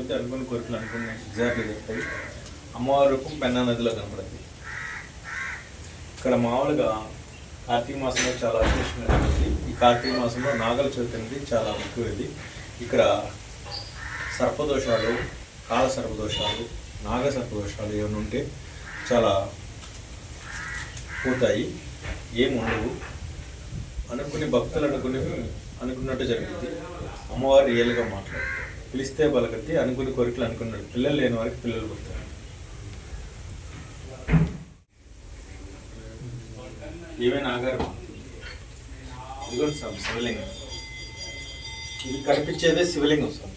మొక్కితే అనుకుని కోరికలు అనుకుని ఎగ్జాక్ట్గా చెప్తాయి. అమ్మవారి రూపం పెన్నా నదిలో కనపడుతుంది. ఇక్కడ మామూలుగా కార్తీక మాసంలో చాలా విశేషమైనది. ఈ కార్తీక మాసంలో నాగల చవితి అనేది చాలా ముఖ్యమైనది. ఇక్కడ సర్పదోషాలు, కాల సర్పదోషాలు, నాగ సర్పదోషాలు ఏమైనా ఉంటే చాలా పోతాయి, ఏమి ఉండవు. అనుకుని భక్తులు అనుకున్నట్టు జరుగుతుంది. అమ్మవారు రియల్గా మాట్లాడుతుంది. పిలిస్తే బలగతి, అనుకుని కోరికలు అనుకున్నట్టు. పిల్లలు లేని వారికి పిల్లలు పుడతారు. ఏమైనా ఆగారు ఇదిగోండి సార్ శివలింగం. ఇది కనిపించేదే శివలింగం సార్.